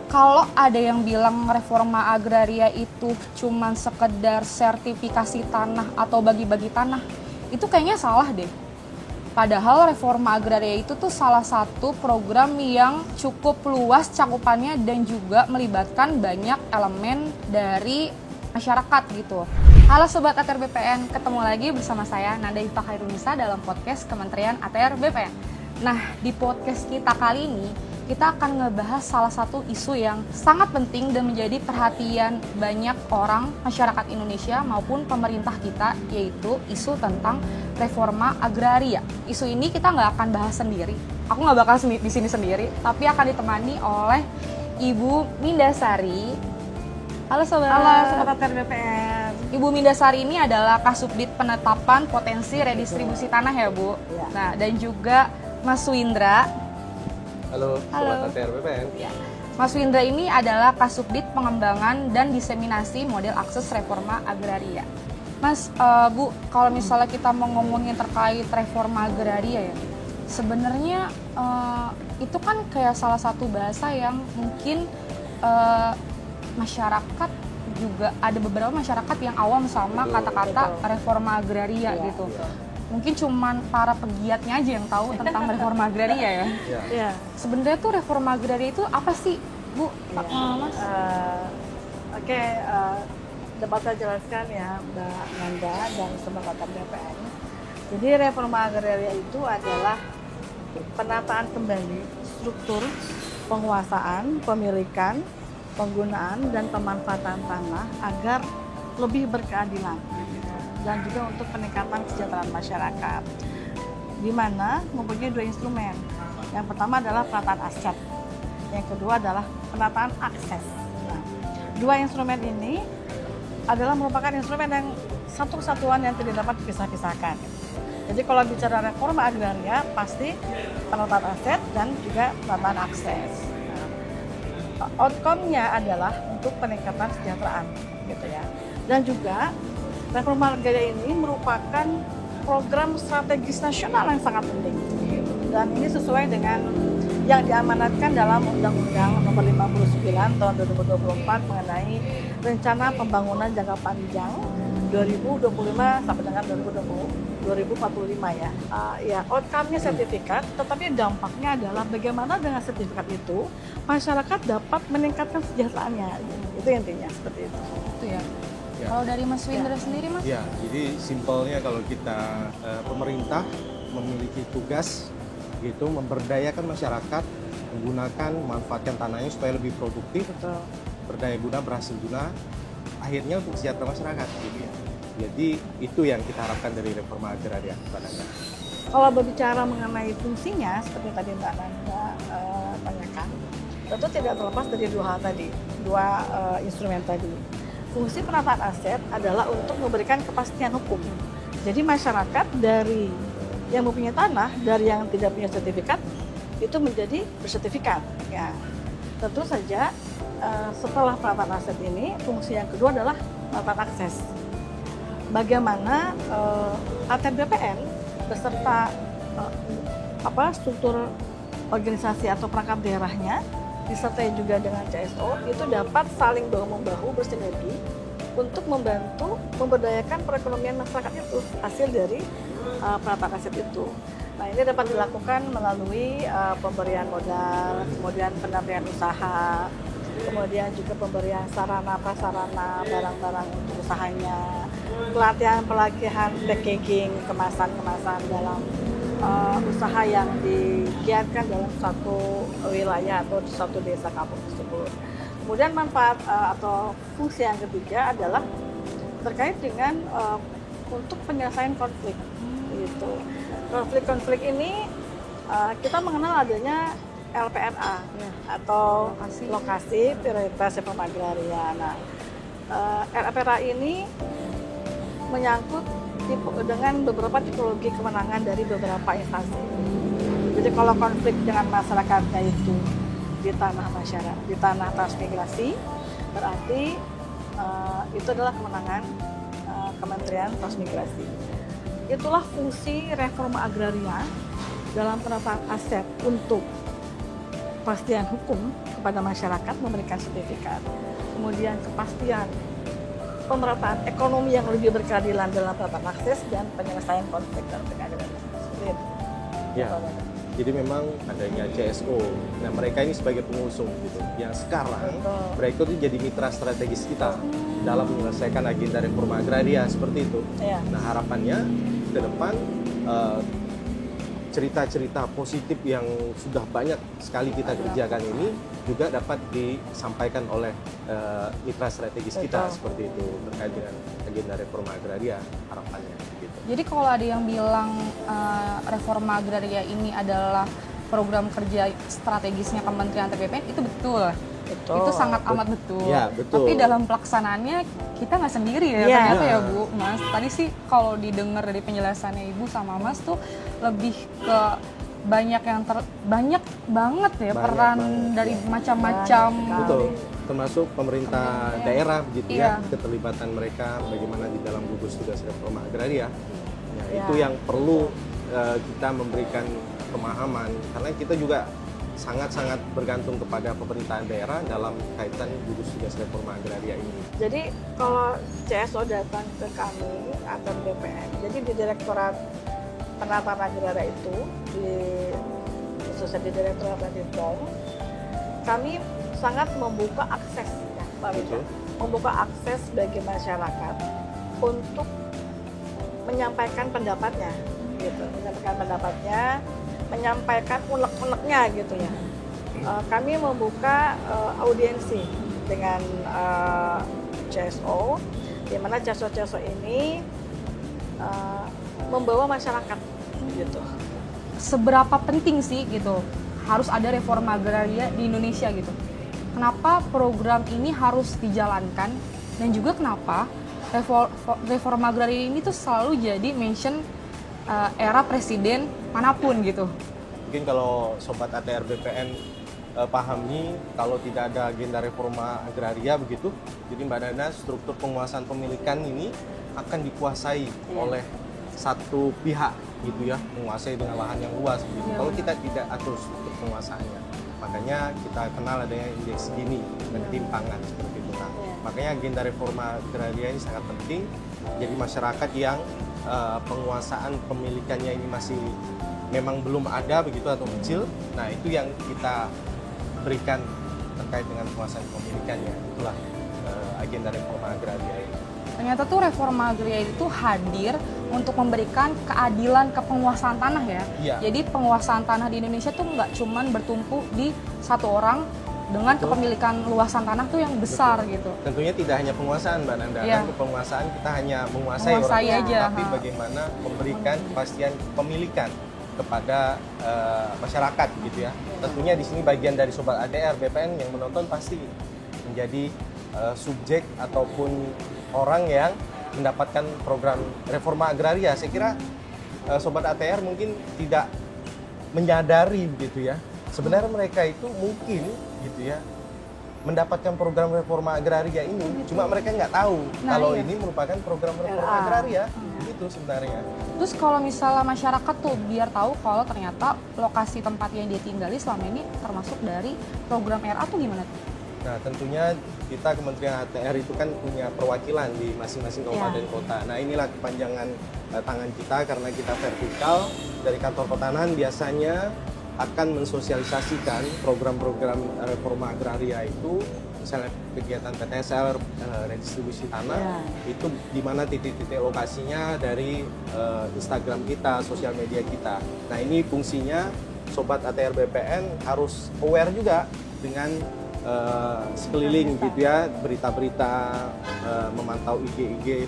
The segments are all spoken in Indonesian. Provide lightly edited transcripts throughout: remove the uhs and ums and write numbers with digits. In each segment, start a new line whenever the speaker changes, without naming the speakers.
kalau ada yang bilang reforma agraria itu cuman sekedar sertifikasi tanah atau bagi-bagi tanah, itu kayaknya salah deh. Padahal reforma agraria itu tuh salah satu program yang cukup luas cakupannya dan juga melibatkan banyak elemen dari masyarakat gitu. Halo Sobat ATR BPN, ketemu lagi bersama saya Nanda Ifah Khairunisa dalam podcast Kementerian ATR BPN. Nah, di podcast kita kali ini, kita akan ngebahas salah satu isu yang sangat penting dan menjadi perhatian banyak orang masyarakat Indonesia maupun pemerintah kita, yaitu isu tentang reforma agraria. Isu ini kita nggak akan bahas sendiri, aku nggak bakal di sini sendiri, tapi akan ditemani oleh Ibu Mindasari. Halo Sobat.
Halo Sobat ATR BPN.
Ibu Mindasari ini adalah Kasubdit Penetapan Potensi Redistribusi Tanah ya Bu.
Ya.
Nah, dan juga Mas Windra.
Halo, Sobat ATR BPN.
Ya. Mas Windra ini adalah Kasubdit Pengembangan dan Diseminasi Model Akses Reforma Agraria. Mas, Bu, kalau misalnya kita mau ngomongin terkait reforma agraria ya, sebenarnya itu kan kayak salah satu bahasa yang mungkin masyarakat juga, ada beberapa masyarakat yang awam sama kata-kata reforma agraria gitu. Mungkin cuman para pegiatnya aja yang tahu tentang reforma agraria ya.
Ya.
Sebenarnya tuh reforma agraria itu apa sih, Bu? Mas?
Oke, dapat saya jelaskan ya Mbak Nanda dan Sobat ATR BPN. Jadi reforma agraria itu adalah penataan kembali struktur penguasaan, pemilikan, penggunaan dan pemanfaatan tanah agar lebih berkeadilan dan juga untuk peningkatan kesejahteraan masyarakat, di mana mempunyai dua instrumen. Yang pertama adalah penataan aset, yang kedua adalah penataan akses. Nah, dua instrumen ini adalah merupakan instrumen yang satu kesatuan yang tidak dapat dipisah-pisahkan. Jadi kalau bicara reforma agraria pasti penataan aset dan juga penataan akses. Outcome-nya adalah untuk peningkatan kesejahteraan gitu ya. Dan juga reforma agraria ini merupakan program strategis nasional yang sangat penting. Dan ini sesuai dengan yang diamanatkan dalam Undang-Undang Nomor 59 Tahun 2024 mengenai Rencana Pembangunan Jangka Panjang 2025 sampai dengan 2045 ya. Ya, outcome-nya sertifikat, tetapi dampaknya adalah bagaimana dengan sertifikat itu masyarakat dapat meningkatkan kesejahteraannya. Itu intinya seperti itu.
Itu ya. Kalau dari Mas Windra sendiri, Mas?
Ya, jadi simpelnya kalau kita pemerintah memiliki tugas gitu memberdayakan masyarakat, menggunakan memanfaatkan tanahnya supaya lebih produktif, berdaya guna, berhasil guna, akhirnya untuk kesejahteraan masyarakat gitu ya. Jadi itu yang kita harapkan dari reforma agraria Mbak Nanda.
Kalau berbicara mengenai fungsinya seperti tadi Mbak Nanda tanyakan, tentu tidak terlepas dari dua hal tadi, dua instrumen tadi. Fungsi penataan aset adalah untuk memberikan kepastian hukum. Jadi masyarakat dari yang mempunyai tanah, dari yang tidak punya sertifikat, itu menjadi bersertifikat. Ya, tentu saja setelah penataan aset ini, fungsi yang kedua adalah penataan akses. Bagaimana ATR BPN beserta struktur organisasi atau perangkat daerahnya, disertai juga dengan CSO, itu dapat saling bahu-membahu bersinergi untuk membantu memberdayakan perekonomian masyarakat itu, hasil dari penataan aset itu. Nah, ini dapat dilakukan melalui pemberian modal, kemudian pendampingan usaha, kemudian juga pemberian sarana-prasarana barang-barang untuk usahanya, pelatihan packaging, kemasan-kemasan dalam usaha yang digiatkan dalam satu wilayah atau satu desa kampung tersebut. Kemudian manfaat atau fungsi yang ketiga adalah terkait dengan untuk penyelesaian konflik. Gitu. Konflik-konflik ini kita mengenal adanya LPRA atau lokasi prioritas reforma agraria. Nah, LPRA ini menyangkut dengan beberapa tipologi kewenangan dari beberapa instansi. Jadi kalau konflik dengan masyarakatnya itu di tanah masyarakat, di tanah transmigrasi, berarti itu adalah kewenangan Kementerian Transmigrasi. Itulah fungsi reforma agraria dalam penataan aset untuk kepastian hukum, kepada masyarakat, memberikan sertifikat, kemudian kepastian pemerataan ekonomi yang lebih berkeadilan dalam penerapan akses dan penyelesaian konflik dalam pengadilan. Seperti itu.
Ya. Jadi memang adanya CSO, nah mereka ini sebagai pengusung gitu, yang sekarang mereka itu jadi mitra strategis kita dalam menyelesaikan agenda reforma agraria seperti itu.
Ya.
Nah harapannya ke depan cerita-cerita positif yang sudah banyak sekali kita kerjakan ini juga dapat disampaikan oleh mitra strategis kita seperti itu terkait dengan agenda reforma agraria harapannya.
Jadi kalau ada yang bilang reforma agraria ini adalah program kerja strategisnya Kementerian BPN, itu betul. Itu sangat amat betul.
Ya, betul.
Tapi dalam pelaksanaannya kita nggak sendiri ya, ternyata ya Bu Mas. Tadi sih kalau didengar dari penjelasannya Ibu sama Mas tuh lebih ke banyak banget ya peran dari macam-macam.
Betul. Termasuk pemerintah daerah begitu ya, keterlibatan mereka bagaimana di dalam gugus tugas reforma agraria. Ya, itu yang perlu kita memberikan pemahaman karena kita juga sangat-sangat bergantung kepada pemerintahan daerah dalam kaitan gugus tugas reforma agraria ini.
Jadi kalau CSO datang ke kami atau BPN, jadi di Direktorat Penataan Agraria itu, khususnya di Direktorat Radipom, kami sangat membuka akses, ya, Pak Wida, membuka akses bagi masyarakat untuk menyampaikan pendapatnya, gitu, menyampaikan unek-uneknya, gitu ya. Kami membuka audiensi dengan CSO, di mana CSO ini membawa masyarakat, gitu.
Seberapa penting sih gitu harus ada reforma agraria di Indonesia gitu? Kenapa program ini harus dijalankan dan juga kenapa reforma agraria ini tuh selalu jadi mention era presiden manapun gitu?
Mungkin kalau Sobat ATR BPN pahami kalau tidak ada agenda reforma agraria begitu, jadi Mbak Nana struktur penguasaan pemilikan ini akan dikuasai oleh satu pihak gitu ya, menguasai dengan lahan yang luas begitu. Kalau kita tidak atur struktur penguasaannya, makanya kita kenal adanya indeks Gini dan ketimpangan seperti itu. Nah, makanya agenda reforma agraria ini sangat penting. Jadi masyarakat yang penguasaan pemilikannya ini masih memang belum ada begitu atau kecil, nah itu yang kita berikan terkait dengan penguasaan pemilikannya. Itulah agenda reforma agraria ini.
Ternyata tuh reforma agraria itu hadir untuk memberikan keadilan ke penguasaan tanah ya. Jadi penguasaan tanah di Indonesia tuh nggak cuman bertumpu di satu orang dengan kepemilikan luasan tanah tuh yang besar gitu.
Tentunya tidak hanya penguasaan Mbak Nanda, kan penguasaan kita hanya menguasai orang
aja,
tapi bagaimana memberikan kepastian kepemilikan kepada masyarakat gitu ya. Tentunya di sini bagian dari Sobat ATR BPN yang menonton pasti menjadi subjek ataupun orang yang mendapatkan program reforma agraria. Saya kira Sobat ATR mungkin tidak menyadari begitu ya. Sebenarnya mereka itu mungkin gitu ya mendapatkan program reforma agraria ini, cuma mereka nggak tahu kalau ini merupakan program reforma agraria. Itu sebenarnya.
Terus kalau misalnya masyarakat tuh biar tahu kalau ternyata lokasi tempat yang dia tinggali selama ini termasuk dari program RA tuh gimana tuh?
Nah tentunya kita Kementerian ATR itu kan punya perwakilan di masing-masing kabupaten kota. Nah inilah kepanjangan tangan kita karena kita vertikal dari kantor pertanahan biasanya akan mensosialisasikan program-program reforma agraria itu, misalnya kegiatan PTSL, redistribusi tanah, itu di mana titik-titik lokasinya dari Instagram kita, sosial media kita. Nah ini fungsinya Sobat ATR BPN harus aware juga dengan sekeliling gitu ya, berita-berita, memantau IG-IG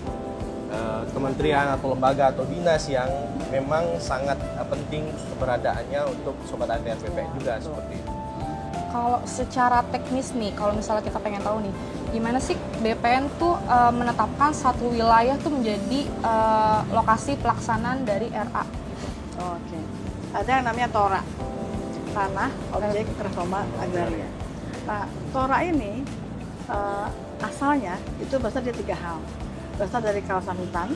kementerian atau lembaga atau dinas yang memang sangat penting keberadaannya untuk Sobat ATR BPN juga seperti itu.
Kalau secara teknis nih, kalau misalnya kita pengen tahu nih, gimana sih BPN tuh menetapkan satu wilayah tuh menjadi lokasi pelaksanaan dari RA?
Oke. Ada yang namanya TORA, Tanah Objek Reforma Agraria. Nah, TORA ini asalnya itu berasal dari 3 hal. Berasal dari kawasan hutan,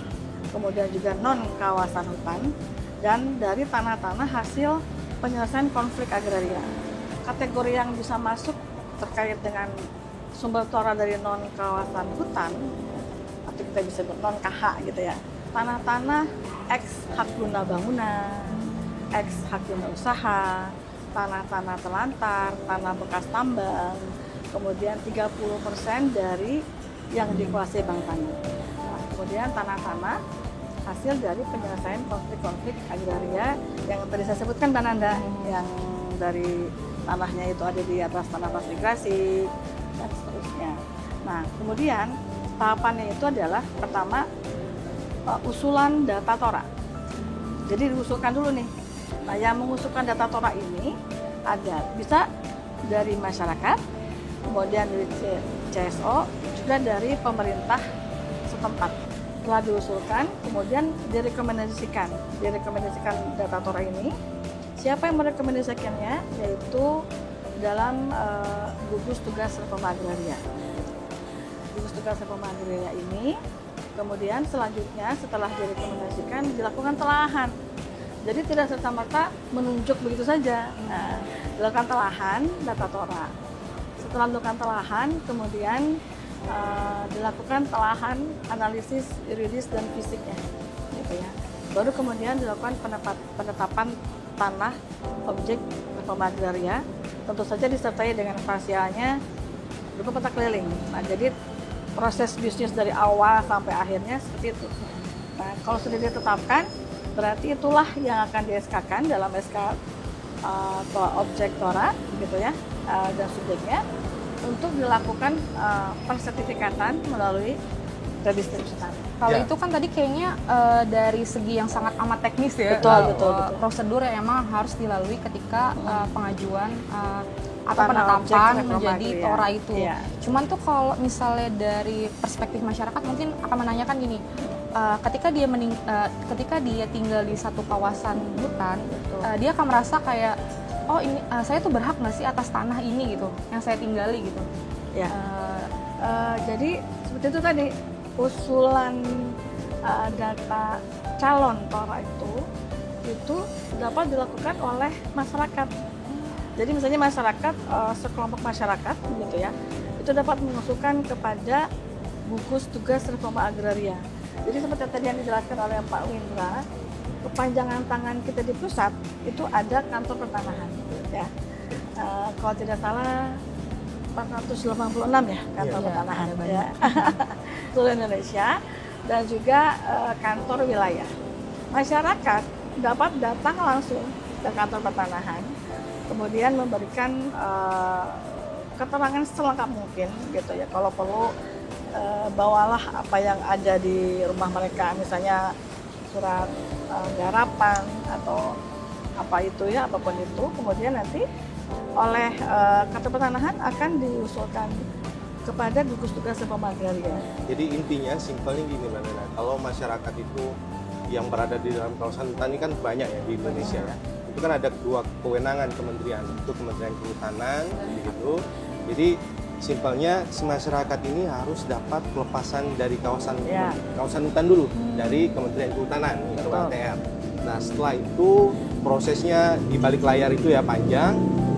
kemudian juga non-kawasan hutan, dan dari tanah-tanah hasil penyelesaian konflik agraria. Kategori yang bisa masuk terkait dengan sumber tora dari non kawasan hutan, atau kita bisa sebut non KH gitu ya, tanah-tanah eks hak guna bangunan, eks hak guna usaha, tanah-tanah telantar, tanah bekas tambang, kemudian 30% dari yang dikuasai bank tanah. Nah, kemudian tanah-tanah hasil dari penyelesaian konflik-konflik agraria yang tadi saya sebutkan Mbak Nanda, yang dari tanahnya itu ada di atas tanah transmigrasi dan seterusnya. Nah, kemudian tahapannya itu adalah pertama usulan data tora. Jadi diusulkan dulu nih. Nah, yang mengusulkan data tora ini ada bisa dari masyarakat, kemudian dari CSO, juga dari pemerintah setempat. Setelah diusulkan, kemudian direkomendasikan data tora ini. Siapa yang merekomendasikannya? Yaitu dalam gugus tugas reforma agraria. Gugus tugas reforma agraria ini, kemudian selanjutnya setelah direkomendasikan dilakukan telahan. Jadi tidak serta-merta menunjuk begitu saja. Nah, dilakukan telahan data tora. Setelah dilakukan telahan, kemudian dilakukan telahan analisis yuridis dan fisiknya, gitu ya. Baru kemudian dilakukan penetapan tanah objek reforma agraria, tentu saja disertai dengan parsialnya berupa peta keliling. Nah, jadi proses bisnis dari awal sampai akhirnya seperti itu. Nah, kalau sudah ditetapkan, berarti itulah yang akan di-SK-kan dalam SK objek tora, gitu ya, dan subjeknya untuk dilakukan persertifikatan melalui redistribusi tanah.
Kalau
Ya.
itu kan tadi kayaknya dari segi yang sangat amat teknis ya.
Betul.
Prosedur yang emang harus dilalui ketika pengajuan atau
Tanah objek
penetapan
reforma
menjadi
agraria.
tora itu.
Iya.
Cuman tuh kalau misalnya dari perspektif masyarakat mungkin akan menanyakan gini, ketika dia tinggal di satu kawasan hutan, dia akan merasa kayak, oh ini saya tuh berhak nggak sih atas tanah ini gitu, yang saya tinggali gitu.
Ya. Jadi seperti itu tadi usulan data calon tora itu dapat dilakukan oleh masyarakat. Jadi misalnya masyarakat, sekelompok masyarakat gitu ya, itu dapat mengusulkan kepada gugus tugas reforma agraria. Jadi seperti tadi yang dijelaskan oleh Pak Windra, kepanjangan tangan kita di pusat itu ada kantor pertanahan, ya. Kalau tidak salah 486 ya kantor pertanahan ya, seluruh Indonesia, dan juga kantor wilayah. Masyarakat dapat datang langsung ke kantor pertanahan, kemudian memberikan keterangan selengkap mungkin gitu ya. Kalau perlu bawalah apa yang ada di rumah mereka, misalnya surat garapan atau apa itu ya, apapun itu, kemudian nanti oleh kantor pertanahan akan diusulkan kepada gugus tugas reforma agraria.
Jadi intinya simpelnya gini Mbak Nana, kalau masyarakat itu yang berada di dalam kawasan hutan ini kan banyak ya di Indonesia ya. Itu kan ada dua kewenangan kementerian, itu Kementerian Kehutanan begitu. Jadi simpelnya masyarakat ini harus dapat pelepasan dari kawasan hutan dulu dari Kementerian Kehutanan atau KTR. Nah, setelah itu prosesnya di balik layar itu ya panjang.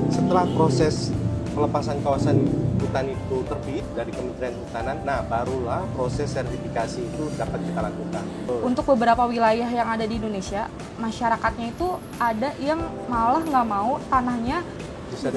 Setelah proses pelepasan kawasan hutan itu terbit dari Kementerian Kehutanan, nah barulah proses sertifikasi itu dapat kita lakukan.
Untuk beberapa wilayah yang ada di Indonesia, masyarakatnya itu ada yang malah nggak mau tanahnya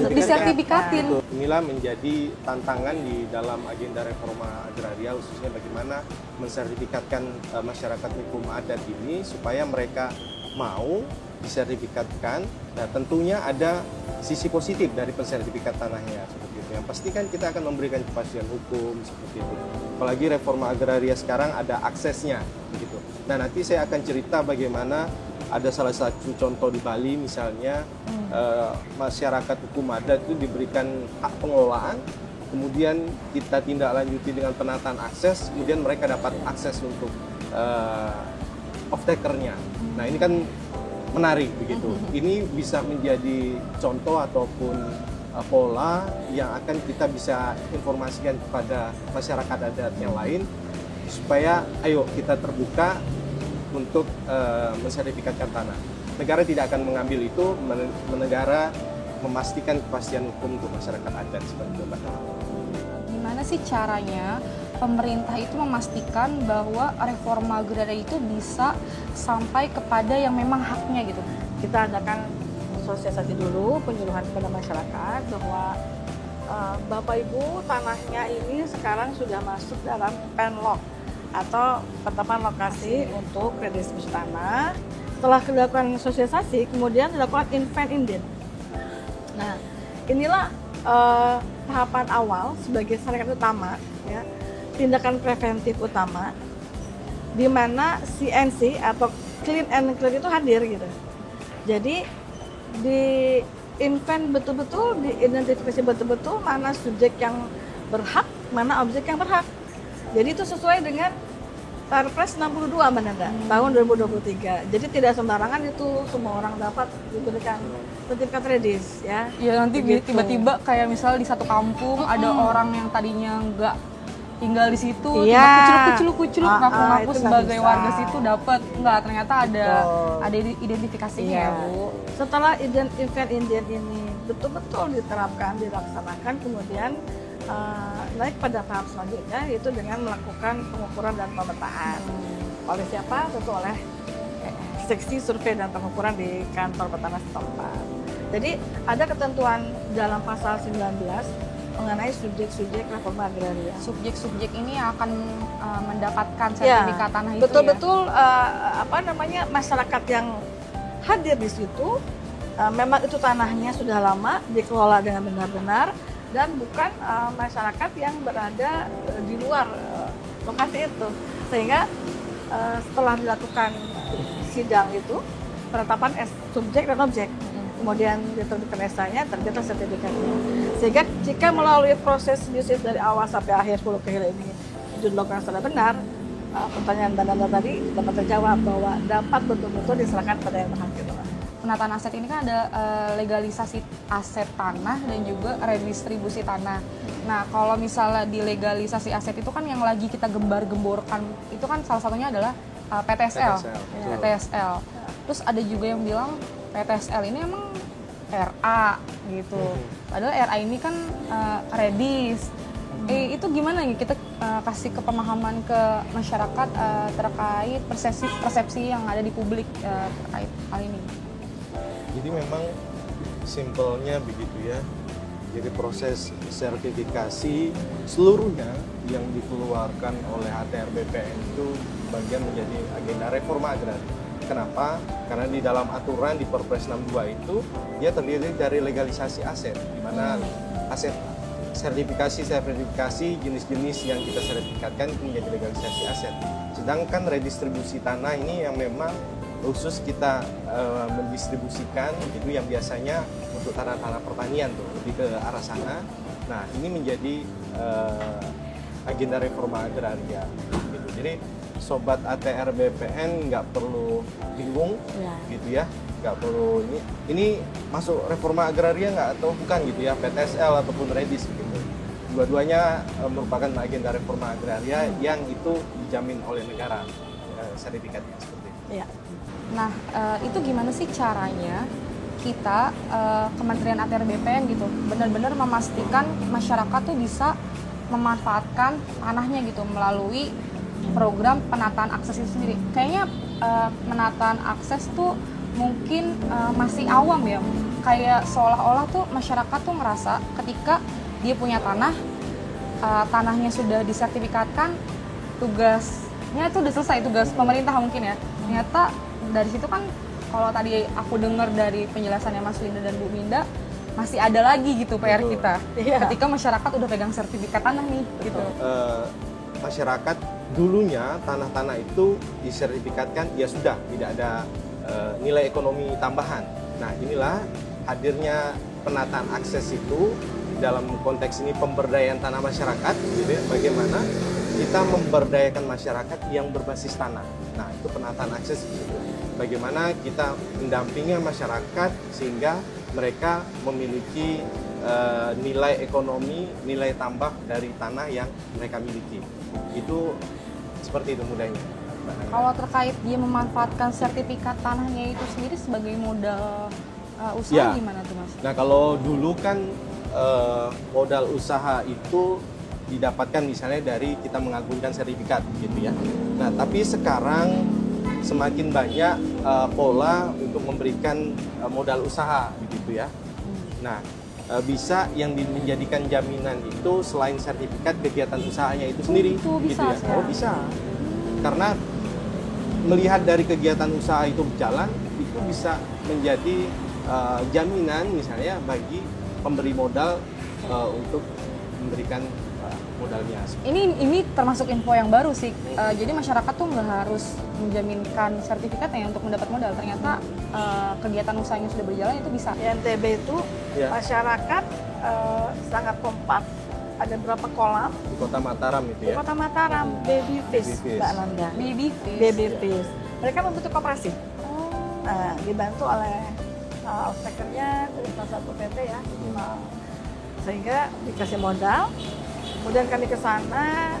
disertifikatin.
Inilah menjadi tantangan di dalam agenda reforma agraria, khususnya bagaimana mensertifikatkan masyarakat hukum adat ini supaya mereka mau disertifikatkan. Nah, tentunya ada sisi positif dari pensertifikat tanahnya seperti itu. Yang pasti kan kita akan memberikan kepastian hukum seperti itu. Apalagi reforma agraria sekarang ada aksesnya begitu. Nah, nanti saya akan cerita bagaimana ada salah satu contoh di Bali misalnya, masyarakat hukum adat itu diberikan hak pengelolaan, kemudian kita tindak lanjuti dengan penataan akses, kemudian mereka dapat akses untuk off-takernya. Nah, ini kan menarik begitu. Ini bisa menjadi contoh ataupun pola yang akan kita bisa informasikan kepada masyarakat adat yang lain supaya ayo kita terbuka untuk mensertifikatkan tanah. Negara tidak akan mengambil itu, negara memastikan kepastian hukum untuk masyarakat adat seperti itu, Mbak.
Gimana sih caranya pemerintah itu memastikan bahwa reforma agraria itu bisa sampai kepada yang memang haknya gitu?
Kita adakan sosialisasi dulu, penyuluhan kepada masyarakat bahwa Bapak Ibu, tanahnya ini sekarang sudah masuk dalam penlok atau penetapan lokasi untuk redistribusi tanah. Setelah dilakukan sosialisasi, kemudian dilakukan invent-inden. Nah, inilah tahapan awal sebagai saringan utama, ya, tindakan preventif utama, di mana CNC atau clean and clear itu hadir gitu. Jadi di invent betul-betul, diidentifikasi betul-betul mana subjek yang berhak, mana objek yang berhak. Jadi itu sesuai dengan Perpres 62 Mbak Nanda, tahun 2023. Jadi tidak sembarangan itu semua orang dapat diberikan sertifikat redis, ya.
Ya nanti
Begitu.
tiba-tiba kayak misalnya di satu kampung ada orang yang tadinya nggak tinggal di situ,
Iya.
kucluk ngaku-ngaku
itu nggak
sebagai
bisa.
warga situ dapat, nggak, ternyata ada
Betul.
identifikasinya
Iya.
ya Bu.
Setelah invent-inden ini betul-betul diterapkan, dilaksanakan, kemudian naik pada tahap selanjutnya, yaitu dengan melakukan pengukuran dan pemetaan. Oleh siapa? Tentu oleh seksi survei dan pengukuran di kantor Bapanas setempat. Jadi ada ketentuan dalam pasal 19 mengenai subjek-subjek reforma agraria.
Subjek-subjek ini akan mendapatkan
Ya,
sertifikat tanah itu
betul-betul masyarakat yang hadir di situ memang itu tanahnya sudah lama dikelola dengan benar-benar dan bukan masyarakat yang berada di luar lokasi itu, sehingga setelah dilakukan sidang itu penetapan subjek dan objek, kemudian diterbitkan SK-nya, terbitlah sertifikatnya, sehingga jika melalui proses bisnis dari awal sampai akhir 10 kilo ini dilakukan secara benar, pertanyaan Mbak Nanda tadi dapat terjawab bahwa dapat betul-betul diserahkan pada yang berhak gitu.
Penataan aset ini kan ada legalisasi aset tanah dan juga redistribusi tanah. Nah, kalau misalnya di legalisasi aset itu kan yang lagi kita gembar-gemborkan itu kan salah satunya adalah PTSL. PTSL. Terus ada juga yang bilang PTSL ini emang RA gitu. Padahal RA ini kan redis. Itu gimana nih kita kasih kepemahaman ke masyarakat terkait persepsi yang ada di publik terkait hal ini?
Jadi memang simpelnya begitu ya. Jadi proses sertifikasi seluruhnya yang dikeluarkan oleh ATR BPN itu bagian menjadi agenda reforma agraria. Kenapa? Karena di dalam aturan di Perpres 62 itu dia terdiri dari legalisasi aset, di mana aset sertifikasi jenis-jenis yang kita sertifikatkan itu menjadi legalisasi aset. Sedangkan redistribusi tanah ini yang memang khusus kita mendistribusikan itu yang biasanya untuk tanah-tanah pertanian tuh lebih ke arah sana. Nah ini menjadi agenda reforma agraria gitu. Jadi sobat ATR BPN nggak perlu bingung gitu ya, nggak perlu ini masuk reforma agraria nggak atau bukan gitu ya, PTSL ataupun redis gitu. Dua-duanya merupakan agenda reforma agraria yang itu dijamin oleh negara sertifikatnya seperti itu.
Iya.
Nah, itu gimana sih caranya kita Kementerian ATR BPN gitu benar-benar memastikan masyarakat tuh bisa memanfaatkan tanahnya gitu melalui program penataan akses itu sendiri. Kayaknya penataan akses tuh mungkin masih awam ya, kayak seolah-olah tuh masyarakat tuh ngerasa ketika dia punya tanah, tanahnya sudah disertifikatkan, tugasnya itu udah selesai, tugas pemerintah mungkin ya. Ternyata dari situ kan kalau tadi aku dengar dari penjelasannya Mas Linda dan Bu Minda, masih ada lagi gitu PR kita. Ketika masyarakat udah pegang sertifikat tanah nih gitu.
Masyarakat dulunya tanah-tanah itu disertifikatkan ya sudah tidak ada nilai ekonomi tambahan. Nah inilah hadirnya penataan akses itu dalam konteks ini pemberdayaan tanah masyarakat, gitu ya, bagaimana kita memberdayakan masyarakat yang berbasis tanah. Nah itu penataan akses gitu. Bagaimana kita mendampingi masyarakat sehingga mereka memiliki nilai ekonomi, nilai tambah dari tanah yang mereka miliki. Itu seperti itu mudahnya.
Kalau terkait dia memanfaatkan sertifikat tanahnya itu sendiri sebagai modal Usaha
Ya.
gimana tuh Mas?
Nah, kalau dulu kan modal usaha itu didapatkan misalnya dari kita mengagumkan sertifikat gitu ya. Nah, tapi sekarang semakin banyak pola untuk memberikan modal usaha begitu ya. Nah, bisa yang menjadikan jaminan itu selain sertifikat kegiatan usahanya itu sendiri
itu bisa
gitu ya.
sekarang.
Oh, bisa. Karena melihat dari kegiatan usaha itu berjalan, itu bisa menjadi jaminan misalnya bagi pemberi modal untuk memberikan modalnya.
Ini termasuk info yang baru sih. Jadi masyarakat tuh nggak harus menjaminkan sertifikatnya untuk mendapat modal. Ternyata kegiatan usahanya sudah berjalan itu bisa.
Di NTB itu
Ya.
masyarakat sangat kompak. Ada berapa kolam
Di Kota Mataram itu
di
ya.
Kota Mataram, baby fish,
Baby fish.
Mbak Nanda.
Baby fish.
Baby fish. Mereka membentuk koperasi.
Oh.
Nah, dibantu oleh off-takernya dari salah satu PT ya. Sehingga dikasih modal. Kemudian kami ke sana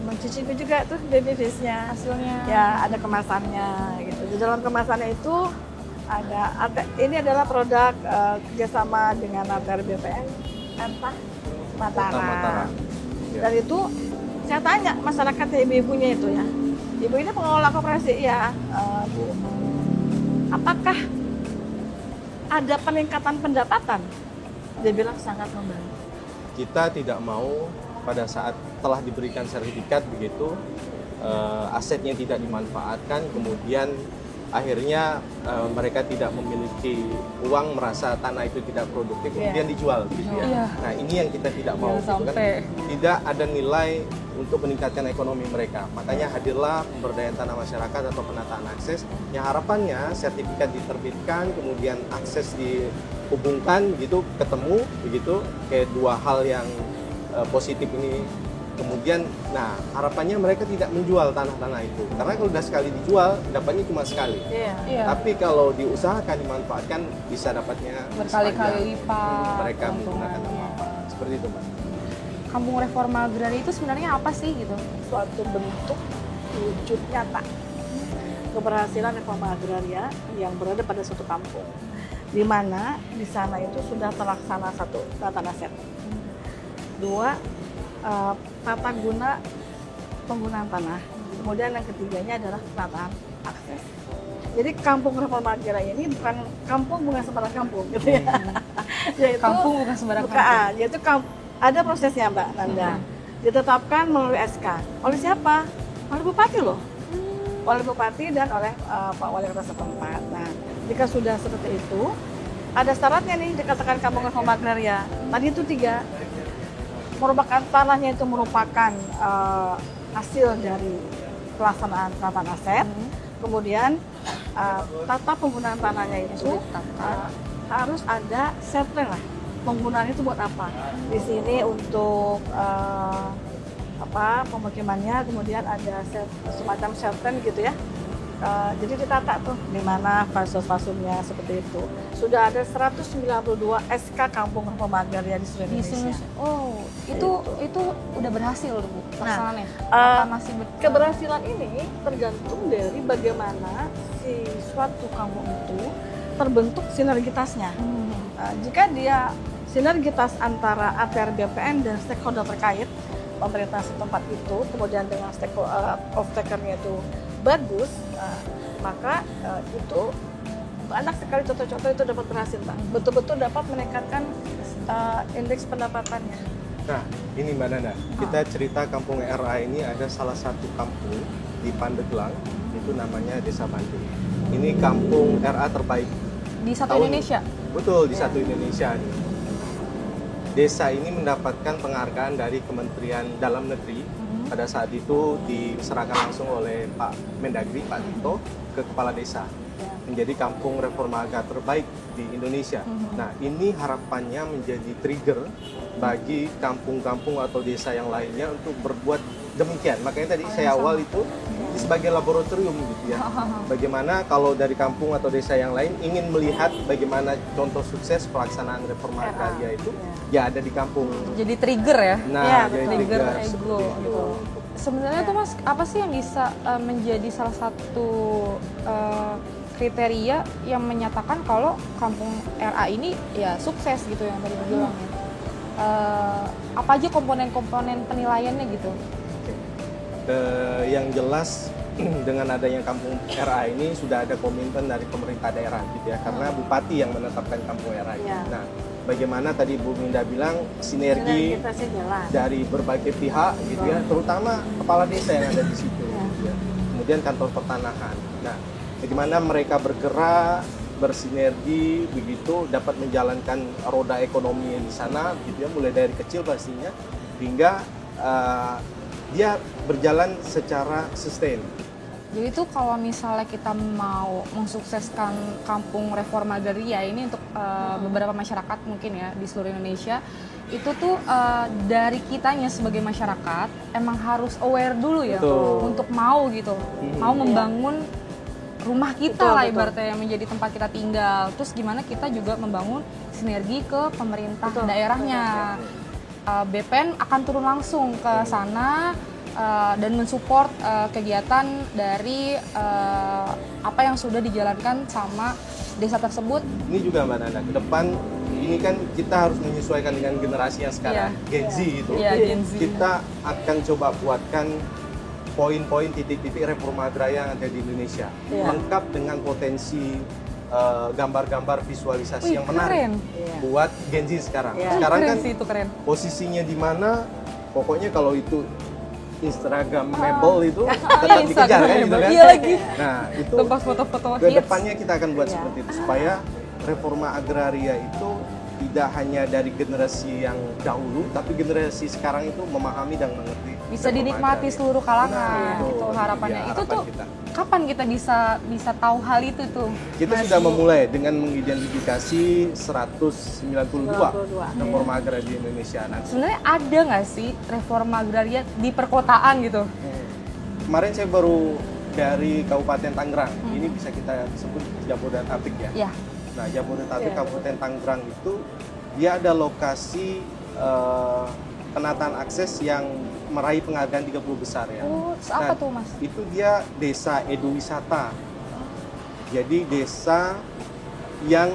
mencicipi juga tuh baby fish-nya.
Hasilnya.
Ya, ada kemasannya gitu. Di dalam kemasannya itu ini adalah produk kerjasama dengan ATR BPN Entah
Kota
Mataram.
Mataram. Ya.
Dan itu saya tanya masyarakat ibu-ibunya itu ya. Ibu ini pengelola koperasi ya, Bu. Apakah ada peningkatan pendapatan? Dia bilang sangat membantu.
Kita tidak mau pada saat telah diberikan sertifikat begitu asetnya tidak dimanfaatkan, kemudian akhirnya mereka tidak memiliki uang, merasa tanah itu tidak produktif, kemudian dijual gitu ya.
Iya.
Nah, ini yang kita tidak mau
Jangan
gitu kan.
sampai.
Tidak ada nilai untuk meningkatkan ekonomi mereka. Makanya hadirlah pemberdayaan tanah masyarakat atau penataan akses yang harapannya sertifikat diterbitkan, kemudian akses dihubungkan gitu, ketemu begitu kayak dua hal yang positif ini. Kemudian, nah harapannya mereka tidak menjual tanah-tanah itu, karena kalau sudah sekali dijual, dapatnya cuma sekali.
Iya.
Iya.
Tapi kalau diusahakan, dimanfaatkan, bisa dapatnya
Berkali-kali
sepanjang
lipat
mereka menggunakan
keuntungannya.
apa seperti itu, Mbak.
Kampung Reforma Agraria itu sebenarnya apa sih gitu?
Suatu bentuk wujud nyata keberhasilan reforma agraria yang berada pada suatu kampung, di mana di sana itu sudah terlaksana satu tata aset, dua tata guna penggunaan tanah, kemudian yang ketiganya adalah penataan akses. Jadi kampung reforma agraria ini bukan sembarang kampung gitu ya. Yaitu
Kampung bukan sembarang
bukan,
kampung.
yaitu ada prosesnya Mbak Nanda. Ditetapkan melalui SK. Oleh siapa? Oleh Bupati loh. Oleh Bupati dan oleh Pak Wali Kota setempat. Nah, jika sudah seperti itu, ada syaratnya nih dikatakan kampung reforma agraria. Tadi itu 3. Merupakan tanahnya itu merupakan hasil dari pelaksanaan penataan aset. Kemudian tata penggunaan tanahnya itu harus ada setting lah. Penggunaan itu buat apa? Di sini untuk pemukimannya, kemudian ada semacam shelter gitu ya. Jadi ditata tuh di mana fase-fasenya seperti itu. Sudah ada 192 SK Kampung Reforma Agraria di seluruh
Di
Indonesia.
Oh, itu udah berhasil Bu pelaksanaannya.
Nah,
Apa masih
keberhasilan ini tergantung dari bagaimana si suatu kampung itu terbentuk sinergitasnya. Jika dia sinergitas antara ATR BPN dan stakeholder terkait, pemerintah setempat itu, kemudian dengan off-takernya itu bagus, maka itu banyak sekali contoh-contoh itu dapat berhasil, Pak. Betul-betul dapat meningkatkan indeks pendapatannya.
Nah, ini Mbak Nanda, kita cerita kampung RA ini ada salah satu kampung di Pandeglang, itu namanya Desa Bantul. Ini kampung RA terbaik.
di satu
Tahun-
Indonesia?
Betul, di satu Indonesia nih. Desa ini mendapatkan penghargaan dari Kementerian Dalam Negeri. Pada saat itu diserahkan langsung oleh Pak Mendagri, Pak Tito, ke Kepala Desa. Menjadi kampung reforma agraria terbaik di Indonesia. Nah, ini harapannya menjadi trigger bagi kampung-kampung atau desa yang lainnya untuk berbuat demikian. Makanya tadi saya awal itu sebagai laboratorium gitu ya. Bagaimana kalau dari kampung atau desa yang lain ingin melihat bagaimana contoh sukses pelaksanaan reforma agraria itu, ya ada di kampung.
Jadi trigger ya?
Nah,
Ya,
jadi
trigger
seperti
ego
itu.
gitu. Sebenarnya tuh Mas, apa sih yang bisa menjadi salah satu kriteria yang menyatakan kalau kampung RA ini ya sukses gitu yang tadi bilang ya. Apa aja komponen-komponen penilaiannya gitu?
Yang jelas dengan adanya kampung RA ini sudah ada komitmen dari pemerintah daerah gitu ya, karena bupati yang menetapkan kampung RA ini.
Ya.
Nah, bagaimana tadi Bu Minda bilang sinergi dari berbagai pihak gitu ya, terutama kepala desa yang ada di situ gitu ya. Kemudian kantor pertanahan. Nah, bagaimana mereka bergerak bersinergi begitu dapat menjalankan roda ekonomi di sana gitu ya, mulai dari kecil pastinya hingga dia berjalan secara sustain.
Jadi itu kalau misalnya kita mau mensukseskan kampung reforma agraria ini untuk beberapa masyarakat mungkin ya di seluruh Indonesia, itu tuh dari kitanya sebagai masyarakat emang harus aware dulu ya.
Betul.
Untuk mau gitu, mau membangun rumah kita lah ibaratnya yang menjadi tempat kita tinggal. Terus gimana kita juga membangun sinergi ke pemerintah daerahnya. BPN akan turun langsung ke sana dan mensupport kegiatan dari apa yang sudah dijalankan sama desa tersebut.
Ini juga Mbak Nana, ke depan ini kan kita harus menyesuaikan dengan generasi yang sekarang, Gen Z gitu.
Gen Z.
Kita akan coba buatkan poin-poin titik-titik reforma agraria yang ada di Indonesia, lengkap dengan potensi gambar-gambar visualisasi yang menarik buat Gen Z sekarang. Sekarang kan
itu keren.
posisinya di mana, pokoknya kalau itu Instagramable itu tetap dikejar kan gitu kan.
Iya lagi.
Nah, itu
Tempat foto-foto
ke depannya kita akan buat seperti itu supaya reforma agraria itu tidak hanya dari generasi yang dahulu, tapi generasi sekarang itu memahami dan mengerti.
Bisa
reforma
dinikmati
agraria.
seluruh kalangan.
Nah,
Itu harapannya.
Ya,
Itu
harapan
tuh
kita.
kapan kita bisa tahu hal itu tuh?
Kita sudah memulai dengan mengidentifikasi 192 reforma agraria di Indonesia. Nah,
Sebenarnya ada nggak sih reforma agraria di perkotaan gitu?
kemarin saya baru dari Kabupaten Tangerang. Ini bisa kita sebut Jabodetabek ya.
Ya.
Nah, Jabodetabek Kabupaten Tangerang itu dia ada lokasi penataan akses yang meraih penghargaan 30 besar ya.
Oh, apa tuh Mas?
Itu dia desa eduwisata. Jadi desa yang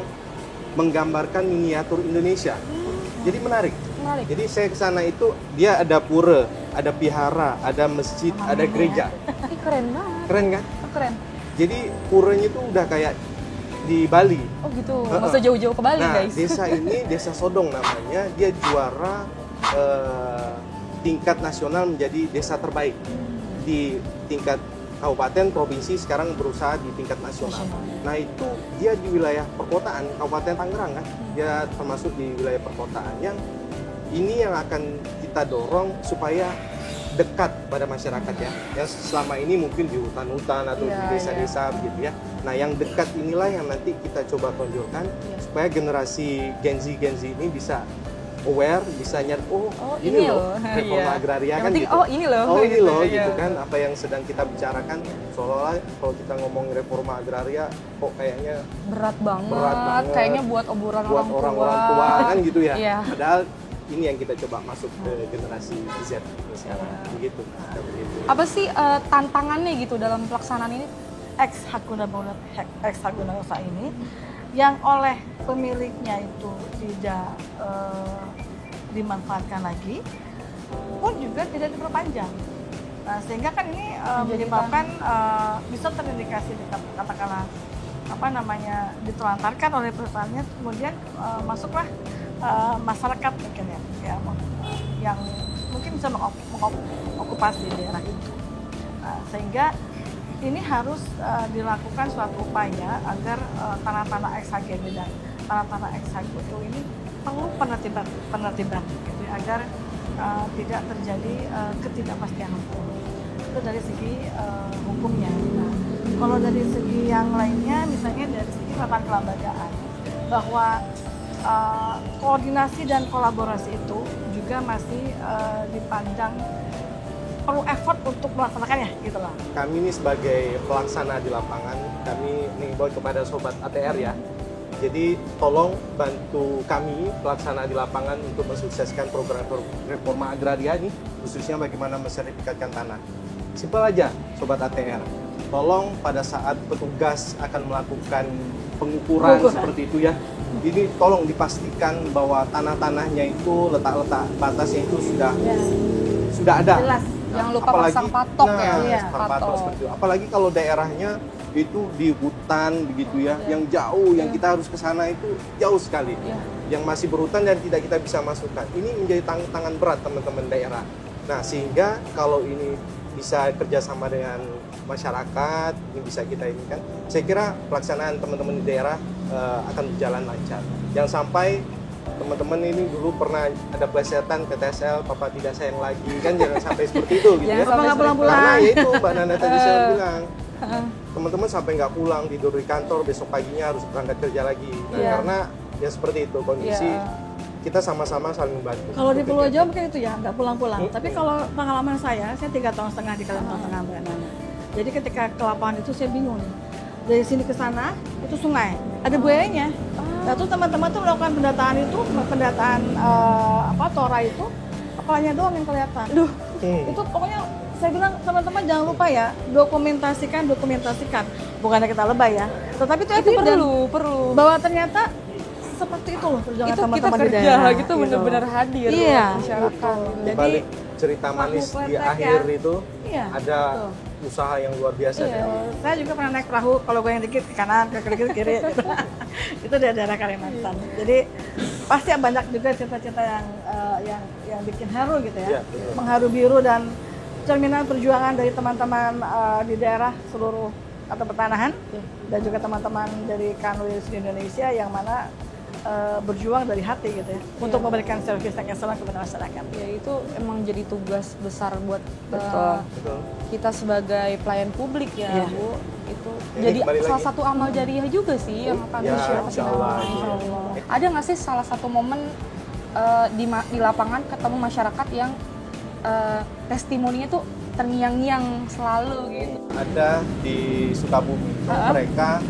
menggambarkan miniatur Indonesia. Jadi menarik. Jadi saya ke sana itu dia ada pura, ada vihara, ada masjid, ada gereja.
Ih, keren banget.
Keren kan?
Oh, keren.
Jadi puranya itu udah kayak di Bali.
Oh gitu. Nggak usah jauh-jauh ke Bali,
Nah,
guys.
desa ini Desa Sodong namanya. Dia juara tingkat nasional menjadi desa terbaik di tingkat kabupaten, provinsi, sekarang berusaha di tingkat nasional. Nah, itu dia di wilayah perkotaan, Kabupaten Tangerang kan. Dia termasuk di wilayah perkotaan yang ini yang akan kita dorong supaya dekat pada masyarakat ya. Yang selama ini mungkin di hutan-hutan atau di desa-desa begitu ya. Nah, yang dekat inilah yang nanti kita coba tonjolkan supaya generasi Gen Z ini bisa aware, bisa nyari ini loh reforma agraria kan gitu.
Ini loh
Gitu kan, apa yang sedang kita bicarakan. Seolah-olah kalau kita ngomong reforma agraria kok kayaknya
berat banget. Kayaknya buat obrolan
orang-orang tua kan gitu ya.
Iya.
Padahal ini yang kita coba masuk ke generasi Z sekarang begitu.
Apa sih tantangannya gitu dalam pelaksanaan ini?
Ex hak guna usaha ini yang oleh pemiliknya itu tidak dimanfaatkan lagi pun juga tidak diperpanjang. Nah, sehingga kan ini menyebabkan bisa terindikasi katakanlah ditelantarkan oleh perusahaannya, kemudian masuklah masyarakat mungkin ya yang mungkin bisa mengokupasi daerah itu. Nah, sehingga ini harus dilakukan suatu upaya agar tanah-tanah ex-HGB dan tanah-tanah ex-HGU ini perlu penertiban gitu, agar tidak terjadi ketidakpastian hukum. Itu dari segi hukumnya. Nah, kalau dari segi yang lainnya, misalnya dari segi tata kelembagaan, bahwa koordinasi dan kolaborasi itu juga masih dipandang perlu effort untuk melaksanakannya gitu loh.
Kami ini sebagai pelaksana di lapangan, kami mengimbau kepada sobat ATR ya. Jadi tolong bantu kami pelaksana di lapangan untuk mensukseskan program reforma agraria ini, khususnya bagaimana mensertifikatkan tanah. Simpel aja sobat ATR. tolong pada saat petugas akan melakukan pengukuran seperti itu ya, ini tolong dipastikan bahwa tanah-tanahnya itu letak-letak batasnya itu sudah ada.
Jelas.
Jangan lupa pasang patok ya.
Iya,
pasang patok
patok.
seperti itu. Apalagi kalau daerahnya itu di hutan begitu ya, yang jauh, yang kita harus ke sana itu jauh sekali. Yang masih berhutan dan tidak kita bisa masukkan. Ini menjadi tantangan berat teman-teman daerah. Nah, sehingga kalau ini bisa kerjasama dengan masyarakat, ini bisa kita ini kan, saya kira pelaksanaan teman-teman di daerah akan berjalan lancar. Jangan sampai teman-teman ini dulu pernah ada plesetan ke TSL, papa tidak sayang lagi, kan jangan sampai seperti itu gitu ya.
Papa nggak pulang-pulang.
Karena ya itu Mbak Nana tadi saya bilang, teman-teman sampai nggak pulang, tidur di kantor, besok paginya harus berangkat kerja lagi. Karena ya seperti itu kondisi, kita sama-sama saling membantu.
Kalau di Pulau Jawa mungkin itu ya, nggak pulang-pulang. Tapi kalau pengalaman saya 3,5 tahun di Kalimantan Tengah, Mbak Nana. Jadi ketika ke lapangan itu saya bingung nih. Dari sini ke sana itu sungai, ada buayanya. Nah, tuh teman-teman tuh melakukan pendataan tora itu, kepalanya doang yang kelihatan. Duh, itu pokoknya saya bilang teman-teman jangan lupa ya, dokumentasikan. Bukannya kita lebay ya, tetapi itu
perlu.
Bahwa ternyata seperti itu loh perjuangan
Itu kita
teman-teman di
kerja
daerah.
gitu benar-benar hadir
Iya,
masyarakat.
Di balik cerita manis di akhir itu ada usaha yang luar biasa.
Saya juga pernah naik perahu, kalau gue yang dikit ke kanan, ke kiri. Itu di daerah Kalimantan. Jadi pasti banyak juga cerita-cerita yang bikin haru gitu ya. Mengharu biru dan cerminan perjuangan dari teman-teman di daerah seluruh atau pertanahan dan juga teman-teman dari Kanwil di Indonesia yang mana berjuang dari hati gitu ya untuk memberikan servis yang excellent kepada masyarakat.
Ya itu emang jadi tugas besar buat
Betul.
kita sebagai pelayan publik ya, Bu. Itu jadi salah satu amal jariah juga sih yang akan di-share ke
insyaallah.
Ada nggak sih salah satu momen di lapangan ketemu masyarakat yang testimoninya tuh terngiang-ngiang selalu gitu?
Ada di Sukabumi, mereka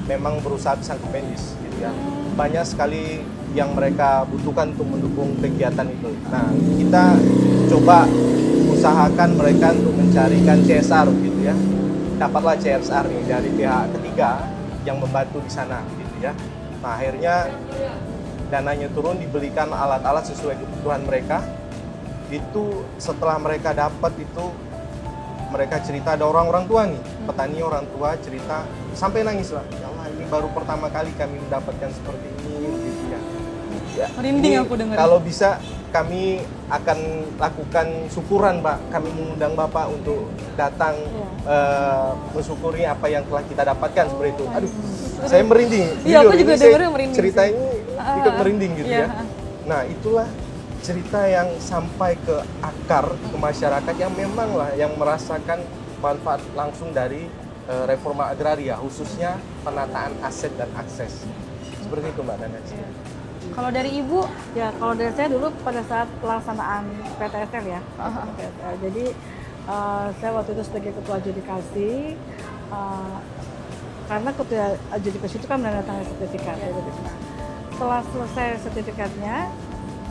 memang berusaha pisang kependis gitu ya. Banyak sekali yang mereka butuhkan untuk mendukung kegiatan itu. Nah, kita coba usahakan mereka untuk mencarikan CSR gitu ya. Dapatlah CSR nih dari pihak ketiga yang membantu di sana gitu ya. Nah, akhirnya dananya turun, dibelikan alat-alat sesuai kebutuhan mereka. Itu setelah mereka dapat itu, mereka cerita, ada orang tua nih, petani orang tua cerita sampai nangis lah. Ya Allah, ini baru pertama kali kami mendapatkan seperti ini gitu ya.
Merinding aku dengar.
Kalau bisa kami akan lakukan syukuran, Pak. Kami mengundang Bapak untuk datang mensyukuri apa yang telah kita dapatkan seperti itu. Aduh, saya merinding.
Iya, aku juga dengar merinding.
Cerita ini ikut merinding gitu ya. Nah, itulah cerita yang sampai ke akar, ke masyarakat yang memang lah yang merasakan manfaat langsung dari reforma agraria, khususnya penataan aset dan akses. Seperti itu Mbak Nana.
Kalau dari Ibu?
Ya, kalau dari saya dulu pada saat pelaksanaan PTSL ya. PTSL. Jadi saya waktu itu sebagai ketua adjudikasi, karena ketua adjudikasi itu kan menandatangani sertifikat. Nah, setelah selesai sertifikatnya,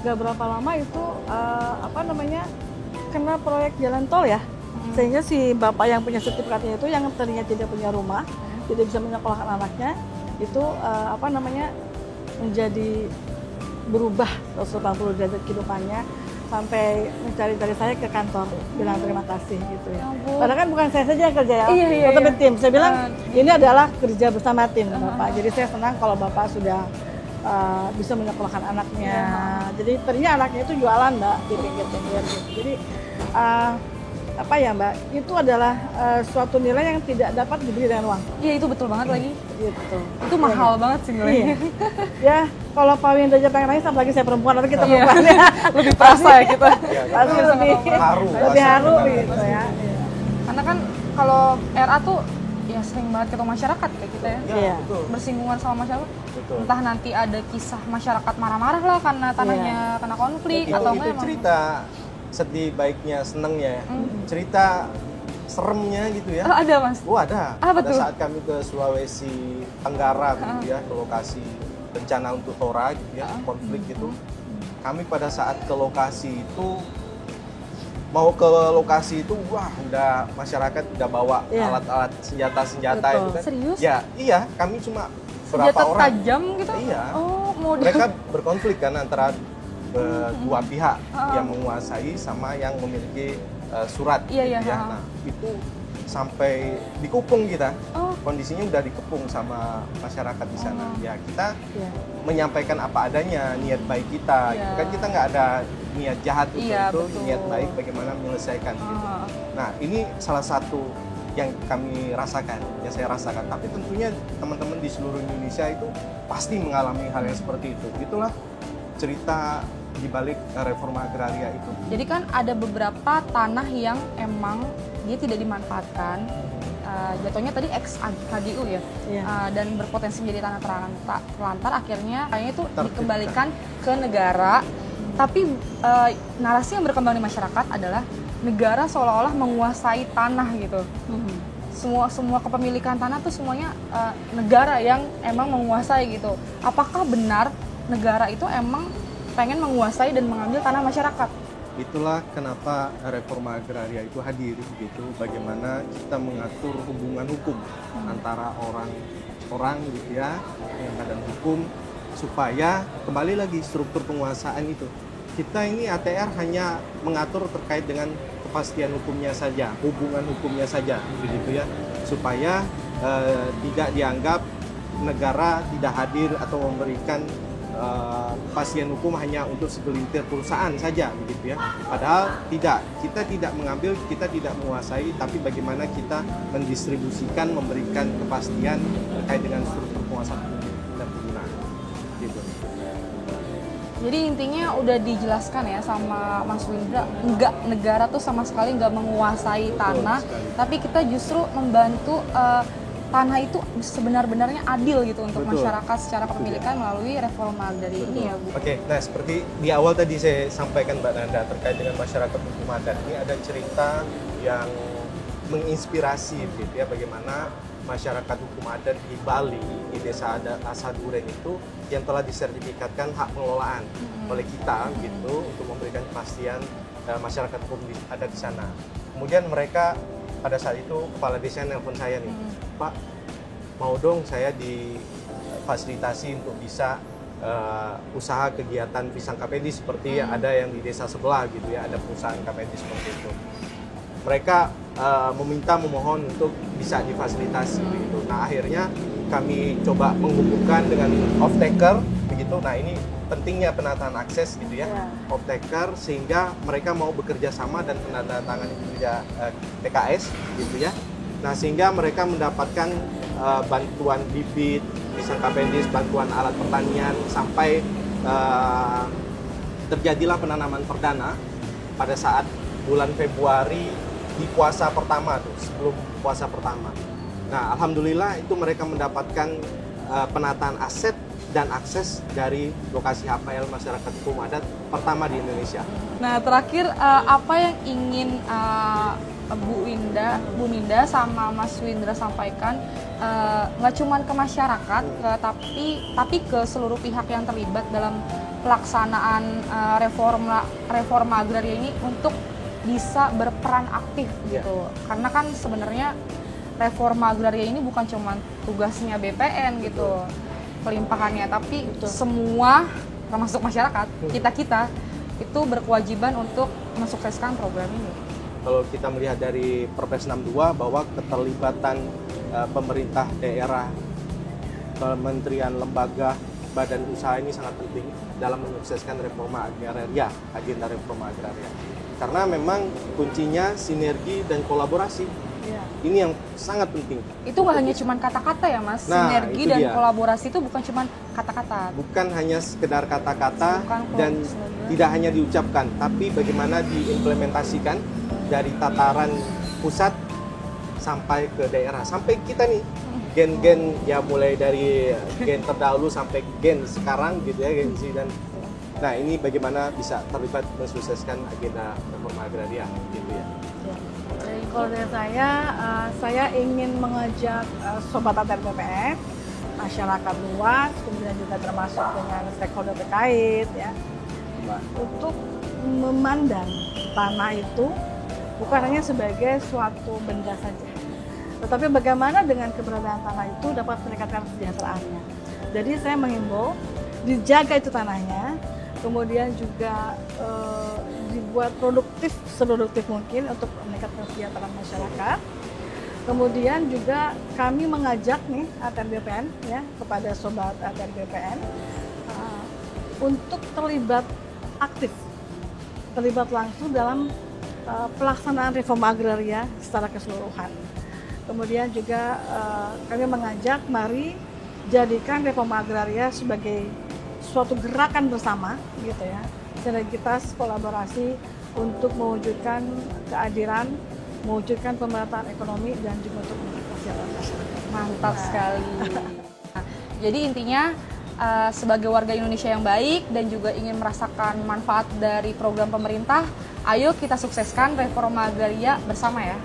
gak berapa lama itu kena proyek jalan tol ya, sehingga si bapak yang punya sertifikatnya itu yang tadinya tidak punya rumah, tidak bisa menyekolahkan anaknya, itu menjadi berubah 180 derajat kehidupannya, sampai mencari-cari saya ke kantor bilang terima kasih gitu ya. Padahal kan bukan saya saja yang kerja ya, tetap tim. Saya bilang ini adalah kerja bersama tim Bapak. Jadi saya senang kalau Bapak sudah bisa menyekolahkan anaknya. Jadi ternyata anaknya itu jualan Mbak di pinggir-pinggir gitu. Jadi Mbak, itu adalah suatu nilai yang tidak dapat dibeli dengan uang.
Iya, itu betul banget lagi.
Gitu.
Itu mahal banget sih nilainya.
Ya, kalau Pak Winda aja pengen nangis, apalagi saya perempuan, tapi kita perempuan ya.
Lebih terasa ya kita.
Pasti lebih haru gitu ya.
Karena kan kalau RA tuh ya sering banget ketemu masyarakat kayak kita ya.
Iya.
Bersinggungan sama masyarakat.
Betul.
Entah nanti ada kisah masyarakat marah-marah lah karena tanahnya kena konflik atau
itu cerita sedih, baiknya, senengnya. Cerita seremnya gitu ya.
Ada Mas?
Oh ada.
Apa
Pada
tuh?
saat kami ke Sulawesi Tenggara gitu ya, ke lokasi bencana untuk Tora gitu ya, konflik gitu. Kami pada saat ke lokasi itu mau ke lokasi itu wah udah masyarakat udah bawa
Iya.
alat-alat senjata
Betul.
itu kan.
Serius?
Ya, iya, kami cuma berapa
Senjata
orang.
tajam gitu?
Iya.
Oh, model.
Mereka berkonflik kan antara dua pihak
Ah.
yang menguasai sama yang memiliki surat
Iya,
gitu
iya,
ya.
ah.
Nah, itu sampai dikepung kita.
Oh,
Kondisinya udah dikepung sama masyarakat di sana.
Oh.
Ya, kita
Iya.
menyampaikan apa adanya, niat baik kita.
Iya.
Kan kita nggak ada niat jahat
Iya,
itu
betul.
niat baik bagaimana menyelesaikan gitu.
ah.
Nah, ini salah satu yang kami rasakan, yang saya rasakan. Tapi tentunya teman-teman di seluruh Indonesia itu pasti mengalami hal yang seperti itu. Itulah cerita di balik reforma agraria itu.
Jadi kan ada beberapa tanah yang emang dia tidak dimanfaatkan. Jatuhnya tadi ex KGU ya,
Iya.
dan berpotensi menjadi tanah terlantar. Akhirnya kayaknya itu
Tertibkan.
dikembalikan ke negara. Tapi narasi yang berkembang di masyarakat adalah negara seolah-olah menguasai tanah gitu.
Mhm.
Semua kepemilikan tanah tuh semuanya negara yang emang menguasai gitu. Apakah benar negara itu emang pengen menguasai dan mengambil tanah masyarakat?
Itulah kenapa reforma agraria itu hadir gitu. Bagaimana kita mengatur hubungan hukum antara orang gitu ya, yang badan hukum, supaya kembali lagi struktur penguasaan itu. Kita ini ATR hanya mengatur terkait dengan kepastian hukumnya saja, hubungan hukumnya saja, begitu ya, supaya tidak dianggap negara tidak hadir atau memberikan kepastian hukum hanya untuk segelintir perusahaan saja, begitu ya. Padahal tidak, kita tidak mengambil, kita tidak menguasai, tapi bagaimana kita mendistribusikan, memberikan kepastian terkait dengan struktur penguasaan dan penggunaan, gitu.
Jadi intinya udah dijelaskan ya sama Mas Windra, enggak, negara tuh sama sekali nggak menguasai tanah,
sekali.
tapi kita justru membantu tanah itu sebenar-benarnya adil gitu untuk
Betul.
masyarakat secara kepemilikan melalui reforma agraria ini ya Bu.
Oke, nah seperti di awal tadi saya sampaikan Mbak Nanda terkait dengan masyarakat hukum adat, ini ada cerita yang menginspirasi gitu ya, bagaimana masyarakat hukum adat di Bali, di desa adat Asaduren itu yang telah disertifikatkan hak pengelolaan oleh kita gitu untuk memberikan kepastian masyarakat hukum adat di sana. Kemudian mereka pada saat itu kepala desa nelpon saya nih, Pak, mau dong saya difasilitasi untuk bisa usaha kegiatan pisang kapedi seperti ada yang di desa sebelah gitu ya, ada perusahaan kapedi seperti itu. Mereka memohon untuk bisa difasilitasi begitu. Nah, akhirnya kami coba menghubungkan dengan off-taker begitu. Nah, ini pentingnya penataan akses gitu ya,
Ya.
off-taker, sehingga mereka mau bekerja sama dan penandatangani kerja PKS gitu ya. Nah, sehingga mereka mendapatkan bantuan bibit, pisang kapendis, bantuan alat pertanian, sampai terjadilah penanaman perdana pada saat bulan Februari di puasa pertama tuh, sebelum puasa pertama. Nah, alhamdulillah itu mereka mendapatkan penataan aset dan akses dari lokasi HPL masyarakat hukum adat pertama di Indonesia.
Nah terakhir apa yang ingin Bu Ninda sama Mas Windra sampaikan nggak cuma ke masyarakat, tapi ke seluruh pihak yang terlibat dalam pelaksanaan reforma agraria ini untuk bisa berperan aktif gitu. Karena kan sebenarnya reforma agraria ini bukan cuma tugasnya BPN gitu, pelimpahannya, tapi semua termasuk masyarakat, kita itu berkewajiban untuk mensukseskan program ini.
Kalau kita melihat dari Perpres 62 bahwa keterlibatan pemerintah daerah, kementerian, lembaga, badan usaha ini sangat penting dalam menyukseskan reforma agraria, agenda reforma agraria. Karena memang kuncinya sinergi dan kolaborasi.
Iya.
Ini yang sangat penting.
Itu nggak hanya cuma kata-kata ya Mas,
Nah,
sinergi
itu
dan
dia.
kolaborasi itu bukan cuma kata-kata.
Bukan hanya sekedar kata-kata
Bukan
dan
slogan.
tidak hanya diucapkan, tapi bagaimana diimplementasikan dari tataran pusat sampai ke daerah, sampai kita nih gen-gen ya, mulai dari gen terdahulu sampai gen sekarang gitu ya, gen Z, dan nah ini bagaimana bisa terlibat mensukseskan agenda reforma agraria gitu ya.
Jadi kalau dari saya ingin mengajak Sobat ATR BPN, masyarakat luas, kemudian juga termasuk dengan stakeholder terkait ya, untuk memandang tanah itu bukan hanya sebagai suatu benda saja, tetapi bagaimana dengan keberadaan tanah itu dapat meningkatkan kesejahteraannya. Jadi saya menghimbau dijaga itu tanahnya, kemudian juga dibuat produktif seproduktif mungkin untuk meningkatkan kesejahteraan masyarakat. Kemudian juga kami mengajak nih ATR BPN ya, kepada sobat ATR BPN untuk terlibat aktif, terlibat langsung dalam pelaksanaan reforma agraria secara keseluruhan. Kemudian juga kami mengajak mari jadikan reforma agraria sebagai suatu gerakan bersama gitu ya, sinergitas kolaborasi untuk mewujudkan keadilan, mewujudkan pemerataan ekonomi dan juga untuk meningkatkan kesejahteraan masyarakat.
Mantap sekali. Nah, jadi intinya sebagai warga Indonesia yang baik dan juga ingin merasakan manfaat dari program pemerintah, ayo kita sukseskan reforma agraria bersama ya.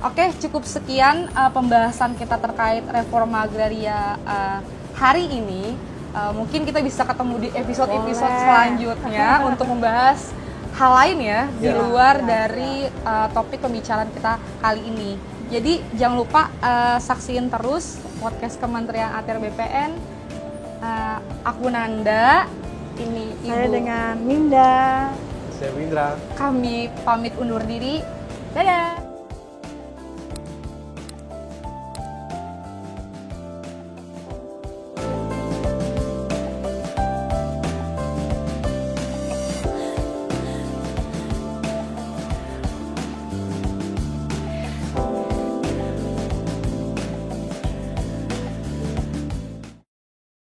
Oke, cukup sekian pembahasan kita terkait reforma agraria hari ini. Mungkin kita bisa ketemu di episode-episode selanjutnya untuk membahas hal lain ya di luar dari topik pembicaraan kita kali ini. Jadi jangan lupa saksiin terus podcast Kementerian ATR BPN. Aku Nanda, ini Ibu.
Saya dengan Minda.
Saya Windra.
Kami pamit undur diri. Dadah.